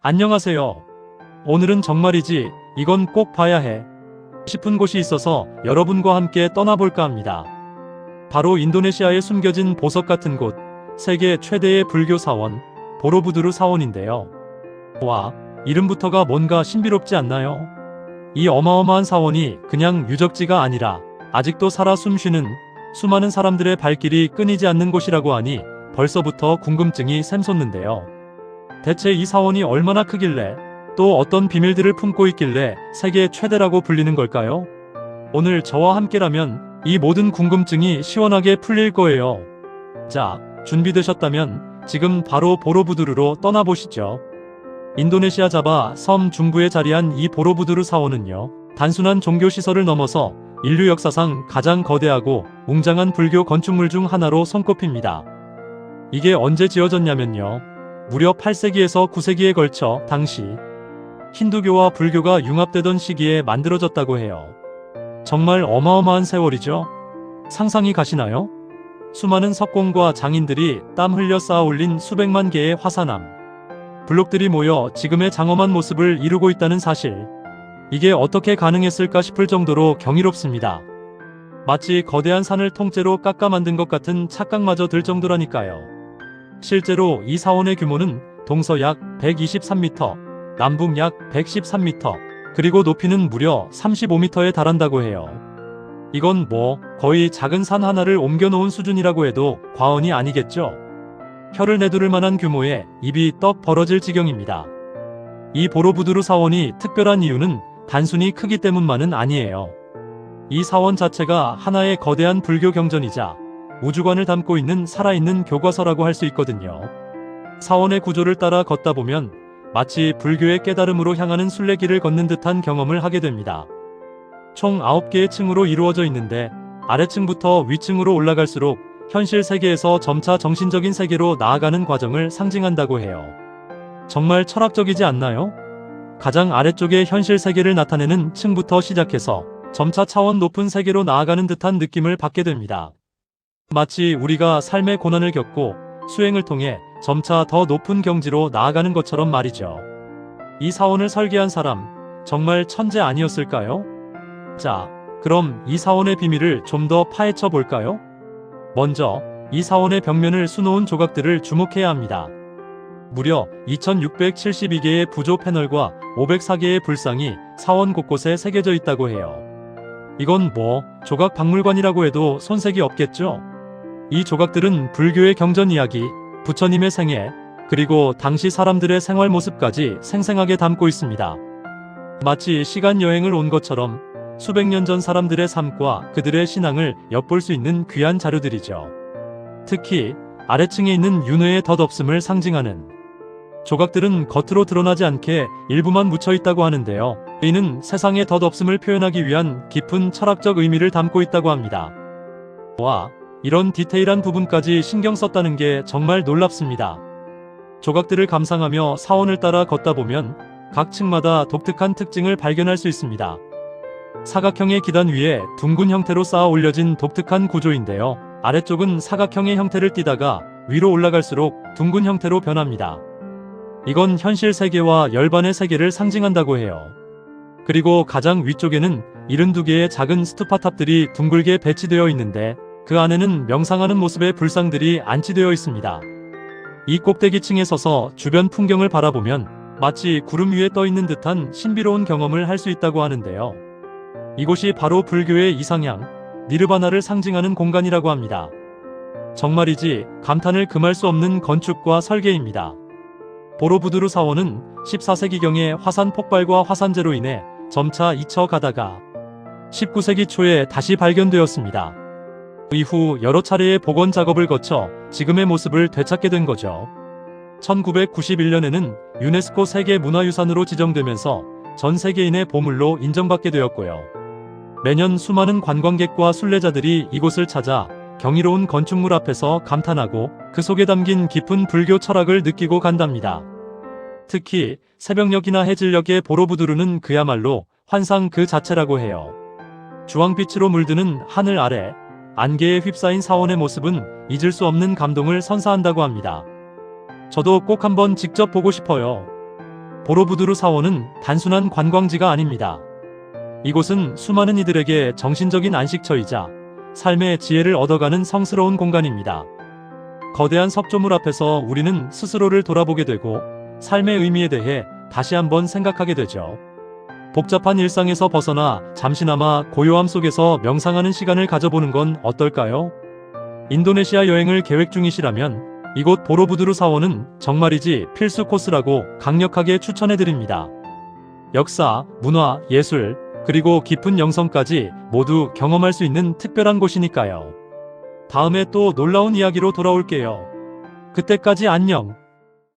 안녕하세요. 오늘은 정말이지 이건 꼭 봐야 해 싶은 곳이 있어서 여러분과 함께 떠나볼까 합니다. 바로 인도네시아에 숨겨진 보석 같은 곳, 세계 최대의 불교 사원, 보로부두르 사원인데요. 와, 이름부터가 뭔가 신비롭지 않나요? 이 어마어마한 사원이 그냥 유적지가 아니라 아직도 살아 숨쉬는 수많은 사람들의 발길이 끊이지 않는 곳이라고 하니 벌써부터 궁금증이 샘솟는데요. 대체 이 사원이 얼마나 크길래, 또 어떤 비밀들을 품고 있길래 세계 최대라고 불리는 걸까요? 오늘 저와 함께라면 이 모든 궁금증이 시원하게 풀릴 거예요. 자, 준비되셨다면 지금 바로 보로부두르로 떠나보시죠. 인도네시아 자바 섬 중부에 자리한 이 보로부두르 사원은요, 단순한 종교시설을 넘어서 인류 역사상 가장 거대하고 웅장한 불교 건축물 중 하나로 손꼽힙니다. 이게 언제 지어졌냐면요, 무려 8세기에서 9세기에 걸쳐 당시 힌두교와 불교가 융합되던 시기에 만들어졌다고 해요. 정말 어마어마한 세월이죠? 상상이 가시나요? 수많은 석공과 장인들이 땀 흘려 쌓아 올린 수백만 개의 화산암, 블록들이 모여 지금의 장엄한 모습을 이루고 있다는 사실. 이게 어떻게 가능했을까 싶을 정도로 경이롭습니다. 마치 거대한 산을 통째로 깎아 만든 것 같은 착각마저 들 정도라니까요. 실제로 이 사원의 규모는 동서 약 123m, 남북 약 113m, 그리고 높이는 무려 35m에 달한다고 해요. 이건 거의 작은 산 하나를 옮겨놓은 수준이라고 해도 과언이 아니겠죠? 혀를 내두를 만한 규모의 입이 떡 벌어질 지경입니다. 이 보로부두르 사원이 특별한 이유는 단순히 크기 때문만은 아니에요. 이 사원 자체가 하나의 거대한 불교 경전이자 우주관을 담고 있는 살아있는 교과서라고 할 수 있거든요. 사원의 구조를 따라 걷다 보면 마치 불교의 깨달음으로 향하는 순례길을 걷는 듯한 경험을 하게 됩니다. 총 9개의 층으로 이루어져 있는데 아래층부터 위층으로 올라갈수록 현실 세계에서 점차 정신적인 세계로 나아가는 과정을 상징한다고 해요. 정말 철학적이지 않나요? 가장 아래쪽의 현실 세계를 나타내는 층부터 시작해서 점차 차원 높은 세계로 나아가는 듯한 느낌을 받게 됩니다. 마치 우리가 삶의 고난을 겪고 수행을 통해 점차 더 높은 경지로 나아가는 것처럼 말이죠. 이 사원을 설계한 사람, 정말 천재 아니었을까요? 자, 그럼 이 사원의 비밀을 좀 더 파헤쳐 볼까요? 먼저 이 사원의 벽면을 수놓은 조각들을 주목해야 합니다. 무려 2672개의 부조 패널과 504개의 불상이 사원 곳곳에 새겨져 있다고 해요. 이건 조각 박물관이라고 해도 손색이 없겠죠? 이 조각들은 불교의 경전 이야기, 부처님의 생애, 그리고 당시 사람들의 생활 모습까지 생생하게 담고 있습니다. 마치 시간 여행을 온 것처럼 수백 년 전 사람들의 삶과 그들의 신앙을 엿볼 수 있는 귀한 자료들이죠. 특히 아래층에 있는 윤회의 덧없음을 상징하는 조각들은 겉으로 드러나지 않게 일부만 묻혀 있다고 하는데요. 이는 세상의 덧없음을 표현하기 위한 깊은 철학적 의미를 담고 있다고 합니다. 와, 이런 디테일한 부분까지 신경 썼다는 게 정말 놀랍습니다. 조각들을 감상하며 사원을 따라 걷다 보면 각 층마다 독특한 특징을 발견할 수 있습니다. 사각형의 기단 위에 둥근 형태로 쌓아 올려진 독특한 구조인데요. 아래쪽은 사각형의 형태를 띠다가 위로 올라갈수록 둥근 형태로 변합니다. 이건 현실 세계와 열반의 세계를 상징한다고 해요. 그리고 가장 위쪽에는 72개의 작은 스투파탑들이 둥글게 배치되어 있는데 그 안에는 명상하는 모습의 불상들이 안치되어 있습니다. 이 꼭대기층에 서서 주변 풍경을 바라보면 마치 구름 위에 떠 있는 듯한 신비로운 경험을 할 수 있다고 하는데요. 이곳이 바로 불교의 이상향, 니르바나를 상징하는 공간이라고 합니다. 정말이지 감탄을 금할 수 없는 건축과 설계입니다. 보로부두르 사원은 14세기경의 화산 폭발과 화산재로 인해 점차 잊혀가다가 19세기 초에 다시 발견되었습니다. 이후 여러 차례의 복원 작업을 거쳐 지금의 모습을 되찾게 된 거죠. 1991년에는 유네스코 세계문화유산으로 지정되면서 전 세계인의 보물로 인정받게 되었고요. 매년 수많은 관광객과 순례자들이 이곳을 찾아 경이로운 건축물 앞에서 감탄하고 그 속에 담긴 깊은 불교 철학을 느끼고 간답니다. 특히 새벽녘이나 해질녘의 보로부두르는 그야말로 환상 그 자체라고 해요. 주황빛으로 물드는 하늘 아래 안개에 휩싸인 사원의 모습은 잊을 수 없는 감동을 선사한다고 합니다. 저도 꼭 한번 직접 보고 싶어요. 보로부두르 사원은 단순한 관광지가 아닙니다. 이곳은 수많은 이들에게 정신적인 안식처이자 삶의 지혜를 얻어가는 성스러운 공간입니다. 거대한 석조물 앞에서 우리는 스스로를 돌아보게 되고 삶의 의미에 대해 다시 한번 생각하게 되죠. 복잡한 일상에서 벗어나 잠시나마 고요함 속에서 명상하는 시간을 가져보는 건 어떨까요? 인도네시아 여행을 계획 중이시라면 이곳 보로부두르 사원은 정말이지 필수 코스라고 강력하게 추천해드립니다. 역사, 문화, 예술, 그리고 깊은 영성까지 모두 경험할 수 있는 특별한 곳이니까요. 다음에 또 놀라운 이야기로 돌아올게요. 그때까지 안녕.